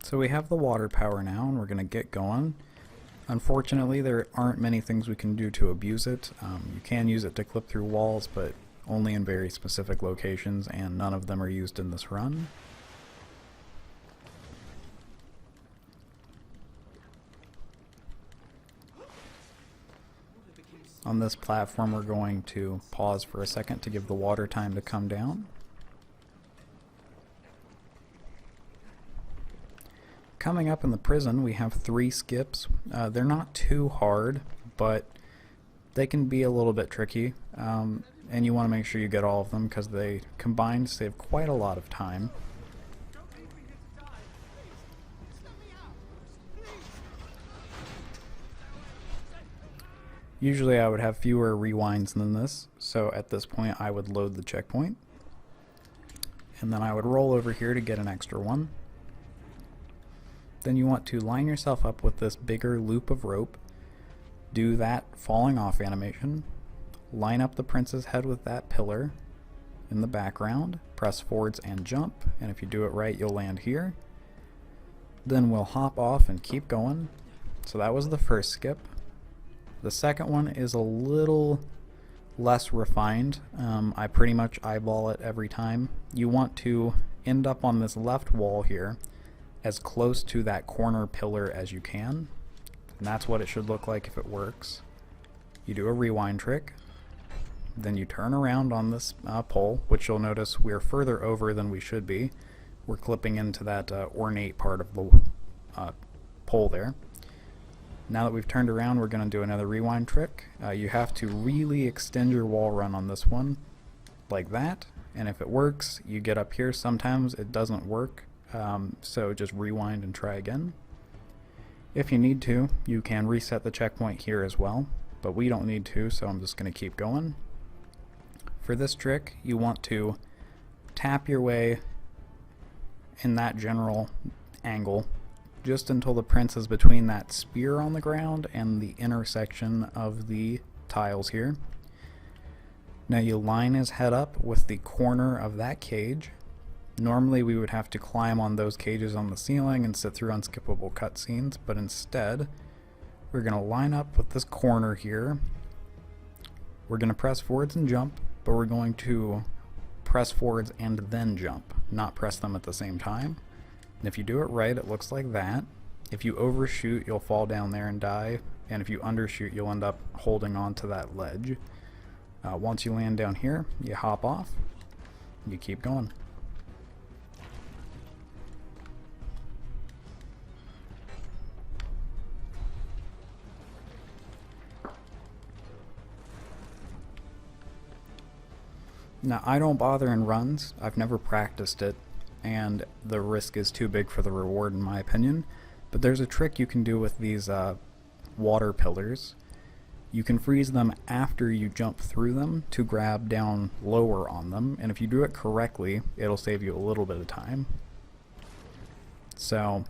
So we have the water power now, and we're going to get going. Unfortunately, there aren't many things we can do to abuse it. You can use it to clip through walls, but only in very specific locations, and none of them are used in this run. On this platform, we're going to pause for a second to give the water time to come down. Coming up in the prison, we have 3 skips. They're not too hard, but they can be a little bit tricky, and you want to make sure you get all of them because they combined save quite a lot of time. Usually I would have fewer rewinds than this, so at this point I would load the checkpoint, and then I would roll over here to get an extra one. Then you want to line yourself up with this bigger loop of rope, do that falling off animation, line up the prince's head with that pillar in the background, press forwards and jump, and if you do it right you'll land here. Then we'll hop off and keep going. So that was the first skip. The second one is a little less refined. I pretty much eyeball it every time. You want to end up on this left wall here as close to that corner pillar as you can, and that's what it should look like if it works. You do a rewind trick, then you turn around on this pole, which you'll notice we're further over than we should be. We're clipping into that ornate part of the pole there. Now that we've turned around, we're going to do another rewind trick. You have to really extend your wall run on this one like that, and if it works you get up here. Sometimes it doesn't work, so just rewind and try again. If you need to, you can reset the checkpoint here as well, but we don't need to, so I'm just going to keep going. For this trick, you want to tap your way in that general angle just until the prince is between that spear on the ground and the intersection of the tiles here. Now you line his head up with the corner of that cage. Normally we would have to climb on those cages on the ceiling and sit through unskippable cutscenes, but instead we're going to line up with this corner here. We're going to press forwards and jump, but we're going to press forwards and then jump, not press them at the same time. And if you do it right, it looks like that. If you overshoot, you'll fall down there and die, and if you undershoot, you'll end up holding on to that ledge. Once you land down here, you hop off, and you keep going. Now, I don't bother in runs. I've never practiced it, and the risk is too big for the reward in my opinion. But there's a trick you can do with these water pillars. You can freeze them after you jump through them to grab down lower on them, and if you do it correctly, it'll save you a little bit of time. So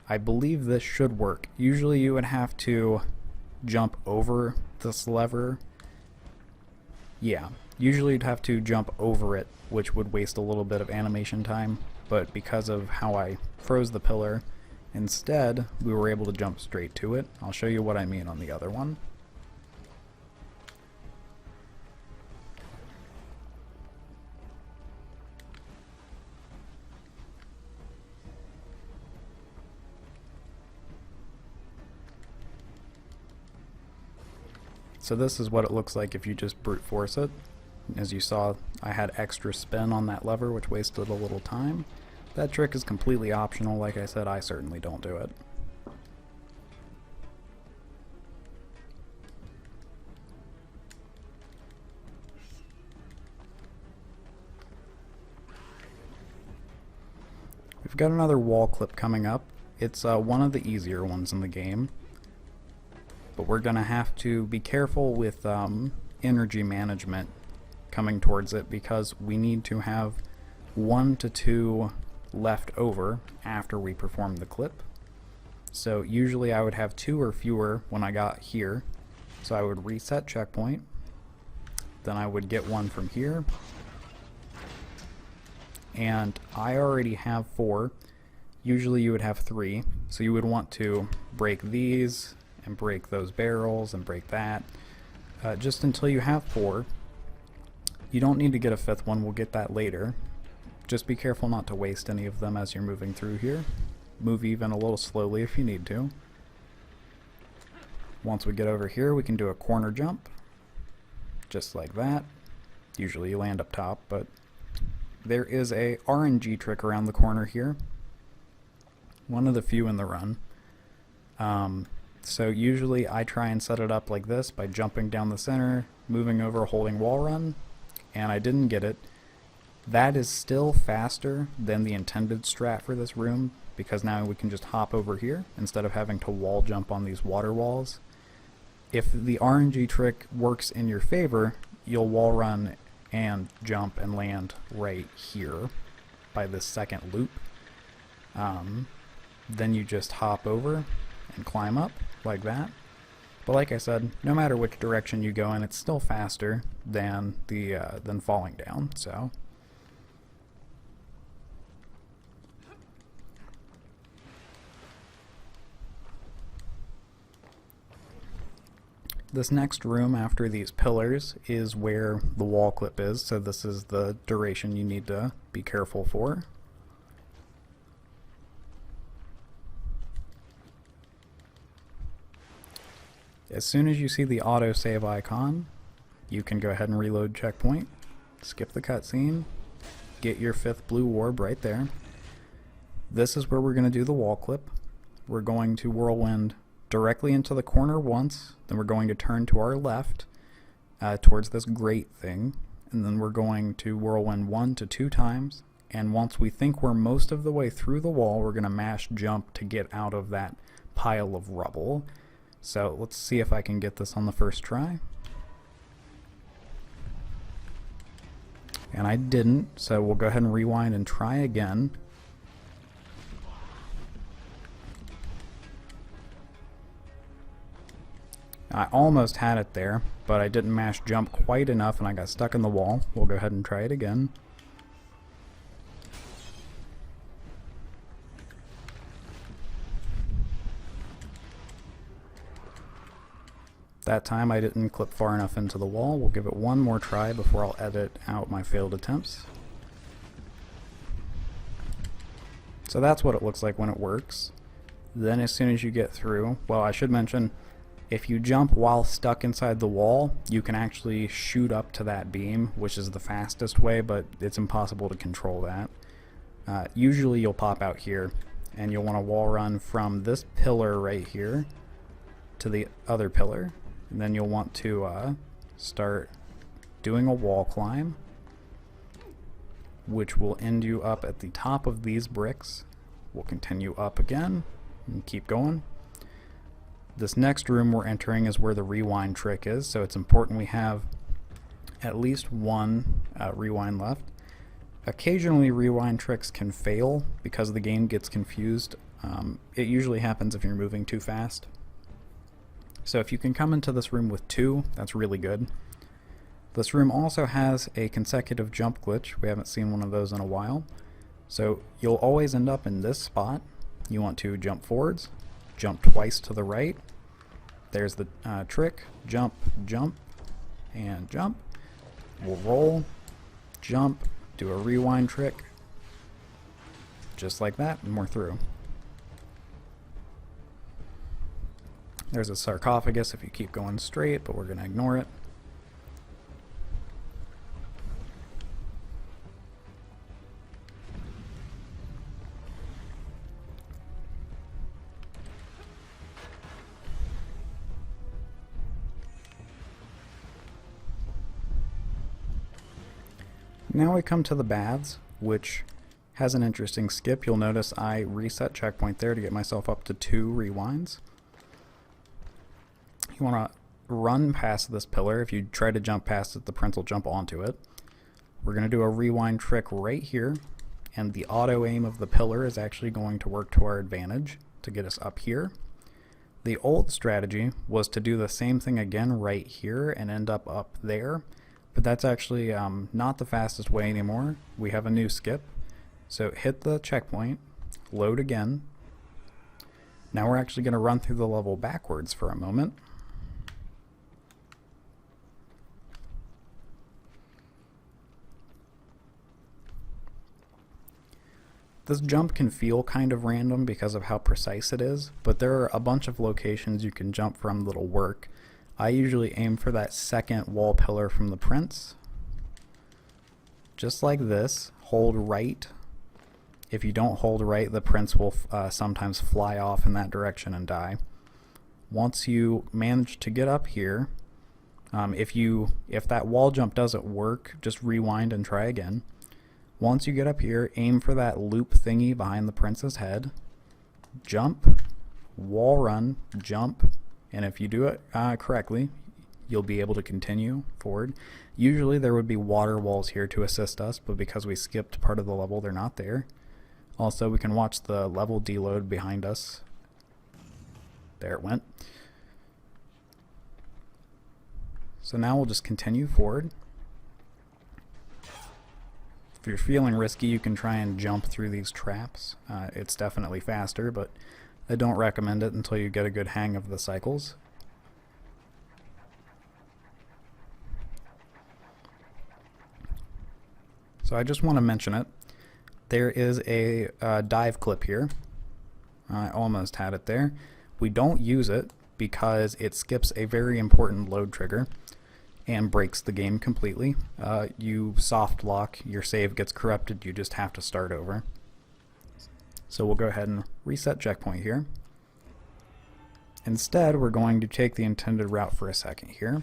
I believe this should work. Usually you would have to jump over this lever. Yeah, usually you'd have to jump over it, which would waste a little bit of animation time, but because of how I froze the pillar, instead we were able to jump straight to it. I'll show you what I mean on the other one. So this is what it looks like if you just brute force it. As you saw, I had extra spin on that lever, which wasted a little time. That trick is completely optional. Like I said, I certainly don't do it. We've got another wall clip coming up. It's one of the easier ones in the game, but we're gonna have to be careful with energy management coming towards it, because we need to have 1 to 2 left over after we perform the clip. So usually I would have 2 or fewer when I got here, so I would reset checkpoint, then I would get one from here, and I already have 4. Usually you would have 3, so you would want to break these and break those barrels and break that, just until you have 4. You don't need to get a 5th one, we'll get that later. Just be careful not to waste any of them as you're moving through here. Move even a little slowly if you need to. Once we get over here, we can do a corner jump, just like that. Usually you land up top, but there is a RNG trick around the corner here. One of the few in the run. So usually I try and set it up like this by jumping down the center, moving over, holding wall run, and I didn't get it. That is still faster than the intended strat for this room, because now we can just hop over here instead of having to wall jump on these water walls. If the RNG trick works in your favor, you'll wall run and jump and land right here by this second loop. Then you just hop over and climb up like that. But like I said, no matter which direction you go in, it's still faster than than falling down. So this next room after these pillars is where the wall clip is, so this is the duration you need to be careful for. As soon as you see the autosave icon, you can go ahead and reload checkpoint, skip the cutscene, get your 5th blue orb right there. This is where we're going to do the wall clip. We're going to whirlwind directly into the corner once, then we're going to turn to our left towards this grate thing, and then we're going to whirlwind 1 to 2 times, and once we think we're most of the way through the wall, we're going to mash jump to get out of that pile of rubble. So let's see if I can get this on the first try. And I didn't, so we'll go ahead and rewind and try again. I almost had it there, but I didn't mash jump quite enough and I got stuck in the wall. We'll go ahead and try it again. That time I didn't clip far enough into the wall. We'll give it one more try before I'll edit out my failed attempts. So that's what it looks like when it works. Then as soon as you get through, well, I should mention, if you jump while stuck inside the wall, you can actually shoot up to that beam, which is the fastest way, but it's impossible to control that. Usually you'll pop out here, and you'll want to wall run from this pillar right here to the other pillar. And then you'll want to start doing a wall climb, which will end you up at the top of these bricks. We'll continue up again and keep going. This next room we're entering is where the rewind trick is, so it's important we have at least one rewind left. Occasionally rewind tricks can fail because the game gets confused. It usually happens if you're moving too fast. So if you can come into this room with 2, that's really good. This room also has a consecutive jump glitch. We haven't seen one of those in a while. So you'll always end up in this spot. You want to jump forwards, jump twice to the right. There's the trick. Jump, jump, and jump. We'll roll, jump, do a rewind trick. Just like that, and we're through. There's a sarcophagus if you keep going straight, but we're going to ignore it. Now we come to the baths, which has an interesting skip. You'll notice I reset checkpoint there to get myself up to 2 rewinds. You want to run past this pillar. If you try to jump past it, the prince will jump onto it. We're going to do a rewind trick right here, and the auto aim of the pillar is actually going to work to our advantage to get us up here. The old strategy was to do the same thing again right here and end up there, but that's actually not the fastest way anymore. We have a new skip. So hit the checkpoint, load again. Now we're actually going to run through the level backwards for a moment. This jump can feel kind of random because of how precise it is, but there are a bunch of locations you can jump from that'll work. I usually aim for that second wall pillar from the prince. Just like this, hold right. If you don't hold right, the prince will sometimes fly off in that direction and die. Once you manage to get up here, if that wall jump doesn't work, just rewind and try again. Once you get up here, aim for that loop thingy behind the prince's head, jump, wall run, jump, and if you do it correctly, you'll be able to continue forward. Usually there would be water walls here to assist us, but because we skipped part of the level, they're not there. Also, we can watch the level deload behind us. There it went. So now we'll just continue forward. If you're feeling risky, you can try and jump through these traps. It's definitely faster, but I don't recommend it until you get a good hang of the cycles. So I just want to mention it. There is a dive clip here. I almost had it there. We don't use it because it skips a very important load trigger and breaks the game completely. You soft lock, your save gets corrupted, you just have to start over. So we'll go ahead and reset checkpoint here. Instead, we're going to take the intended route for a second here.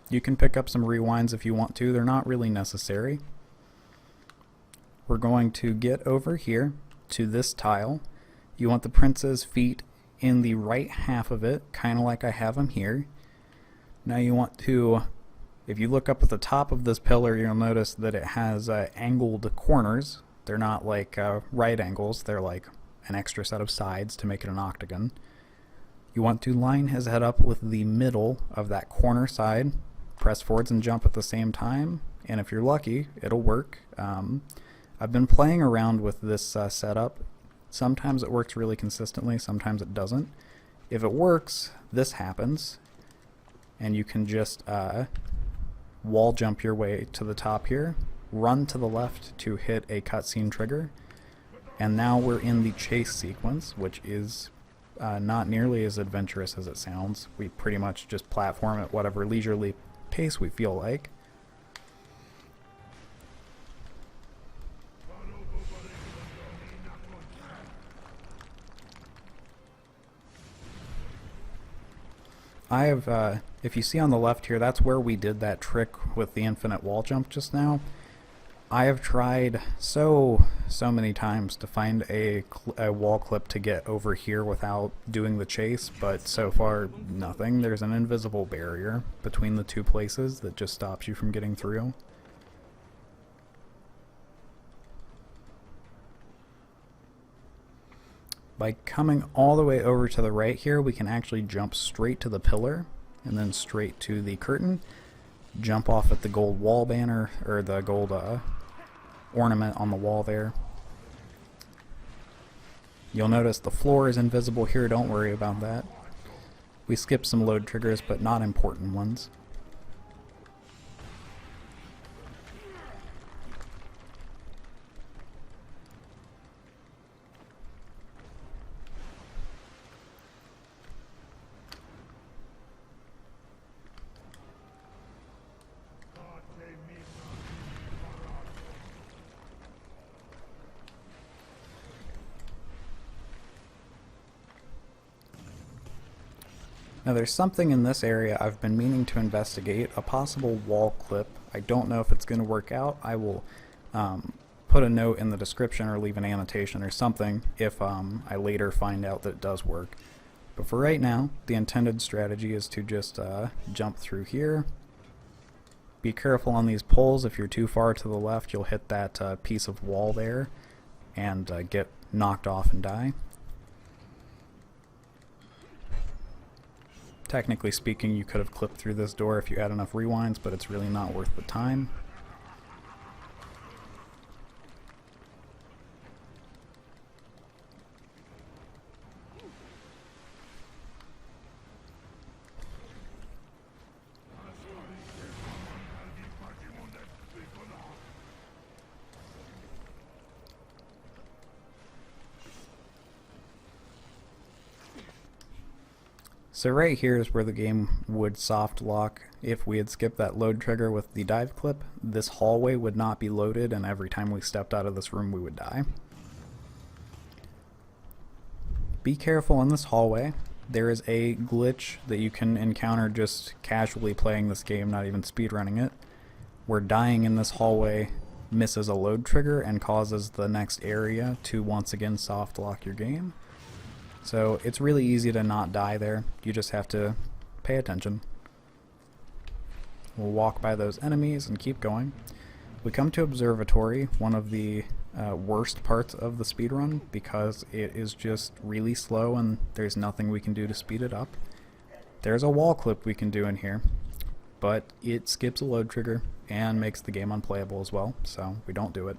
You can pick up some rewinds if you want to, they're not really necessary. We're going to get over here to this tile. You want the prince's feet in the right half of it, kind of like I have them here. Now you want to, if you look up at the top of this pillar, you'll notice that it has angled corners. They're not like right angles, they're like an extra set of sides to make it an octagon. You want to line his head up with the middle of that corner side, press forwards and jump at the same time, and if you're lucky, it'll work. I've been playing around with this setup. Sometimes it works really consistently, sometimes it doesn't. If it works, this happens, and you can just wall jump your way to the top here, run to the left to hit a cutscene trigger, and now we're in the chase sequence, which is not nearly as adventurous as it sounds. We pretty much just platform at whatever leisurely pace we feel like. I have, if you see on the left here, that's where we did that trick with the infinite wall jump just now. I have tried so many times to find a wall clip to get over here without doing the chase, but so far nothing. There's an invisible barrier between the two places that just stops you from getting through. By coming all the way over to the right here, we can actually jump straight to the pillar and then straight to the curtain, jump off at the gold wall banner, or the gold ornament on the wall there. You'll notice the floor is invisible here, don't worry about that. We skipped some load triggers, but not important ones. Now there's something in this area I've been meaning to investigate, a possible wall clip. I don't know if it's going to work out. I will put a note in the description or leave an annotation or something if I later find out that it does work. But for right now, the intended strategy is to just jump through here. Be careful on these poles. If you're too far to the left, you'll hit that piece of wall there and get knocked off and die. Technically speaking, you could have clipped through this door if you had enough rewinds, but it's really not worth the time. So right here is where the game would soft lock. If we had skipped that load trigger with the dive clip, this hallway would not be loaded, and every time we stepped out of this room we would die. Be careful in this hallway. There is a glitch that you can encounter just casually playing this game, not even speedrunning it, where dying in this hallway misses a load trigger and causes the next area to once again soft lock your game. So it's really easy to not die there. You just have to pay attention. We'll walk by those enemies and keep going. We come to Observatory, one of the worst parts of the speedrun, because it is just really slow and there's nothing we can do to speed it up. There's a wall clip we can do in here, but it skips a load trigger and makes the game unplayable as well, so we don't do it.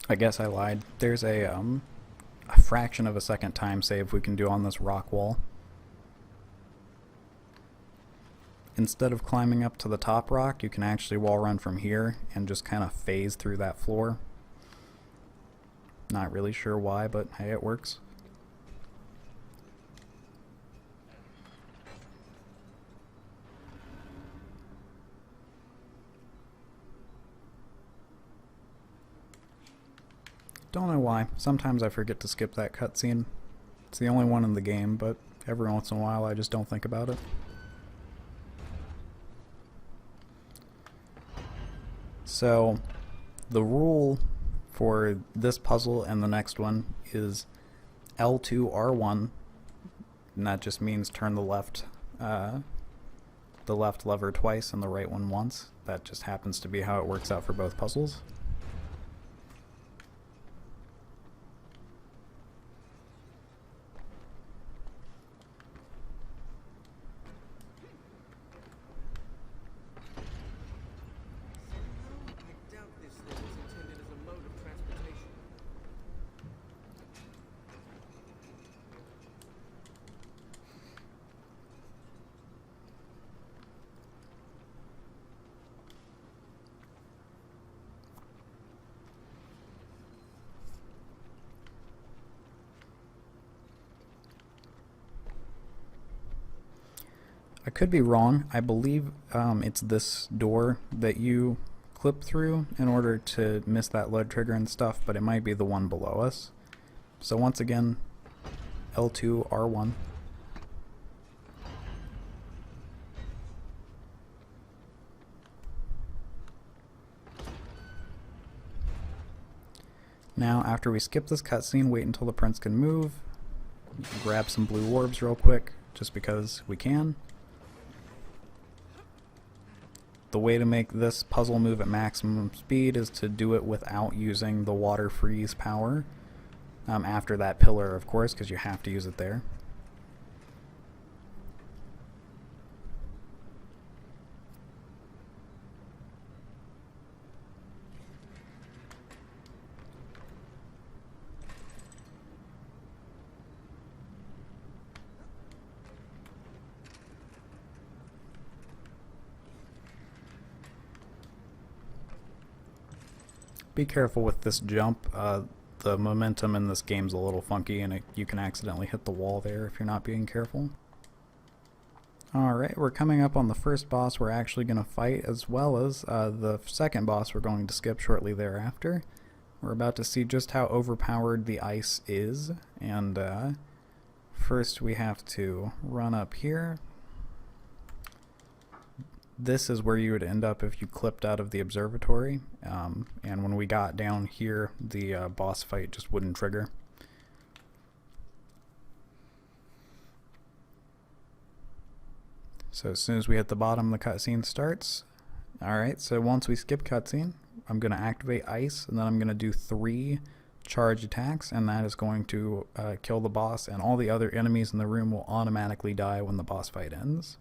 I guess I lied. There's a fraction of a second time save we can do on this rock wall. Instead of climbing up to the top rock, you can actually wall run from here and just kind of phase through that floor. Not really sure why, but hey, it works. Don't know why. Sometimes I forget to skip that cutscene. It's the only one in the game, but every once in a while I just don't think about it. So, the rule for this puzzle and the next one is L2 R1, and that just means turn the left lever twice and the right one once. That just happens to be how it works out for both puzzles. I could be wrong. I believe it's this door that you clip through in order to miss that load trigger and stuff, but it might be the one below us. So once again, L2 R1. Now, after we skip this cutscene, wait until the prince can move. Grab some blue orbs real quick, just because we can. The way to make this puzzle move at maximum speed is to do it without using the water freeze power. After that pillar, of course, because you have to use it there. Be careful with this jump. The momentum in this game's a little funky, and you can accidentally hit the wall there if you're not being careful. Alright, we're coming up on the first boss we're actually going to fight, as well as the second boss we're going to skip shortly thereafter. We're about to see just how overpowered the ice is, and first we have to run up here. This is where you would end up if you clipped out of the observatory, and when we got down here, the boss fight just wouldn't trigger. So as soon as we hit the bottom, the cutscene starts. Alright, so once we skip cutscene, I'm going to activate ice, and then I'm going to do 3 charge attacks, and that is going to kill the boss, and all the other enemies in the room will automatically die when the boss fight ends.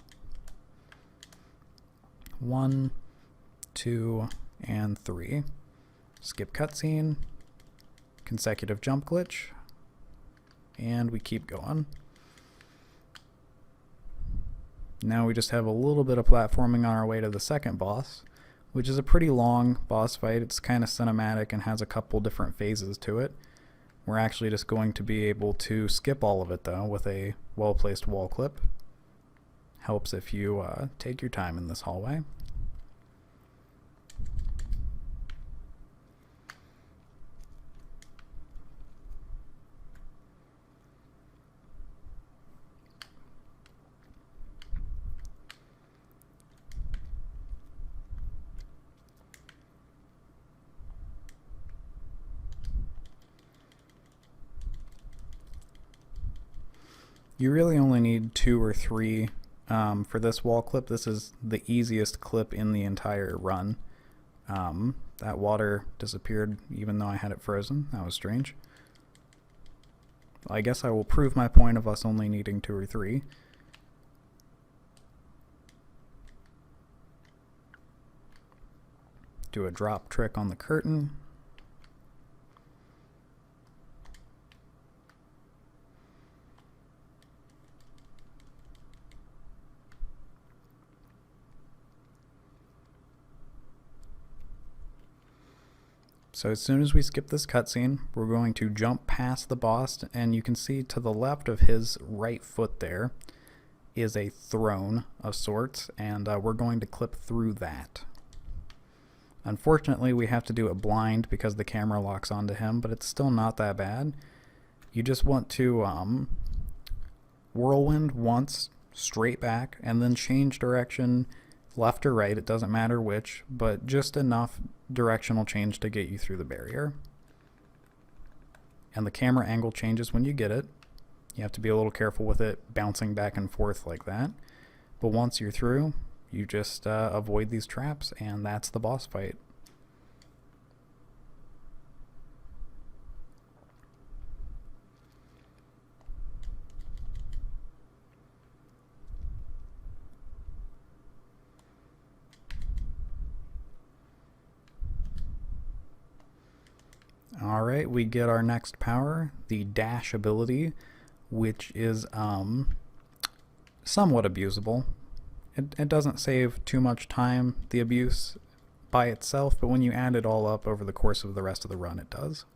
1, 2, and 3. Skip cutscene, consecutive jump glitch, and we keep going. Now we just have a little bit of platforming on our way to the second boss, which is a pretty long boss fight. It's kind of cinematic and has a couple different phases to it. We're actually just going to be able to skip all of it though with a well-placed wall clip. Helps if you take your time in this hallway. You really only need 2 or 3 for this wall clip. This is the easiest clip in the entire run. That water disappeared even though I had it frozen. That was strange. I guess I will prove my point of us only needing 2 or 3. Do a drop trick on the curtain. So as soon as we skip this cutscene, we're going to jump past the boss, and you can see to the left of his right foot there is a throne of sorts, and we're going to clip through that. Unfortunately, we have to do it blind because the camera locks onto him, but it's still not that bad. You just want to whirlwind once, straight back, and then change direction left or right, it doesn't matter which, but just enough directional change to get you through the barrier. And the camera angle changes when you get it. You have to be a little careful with it bouncing back and forth like that. But once you're through, you just avoid these traps, and that's the boss fight. Alright, we get our next power, the dash ability, which is somewhat abusable. It doesn't save too much time, the abuse by itself, but when you add it all up over the course of the rest of the run, it does.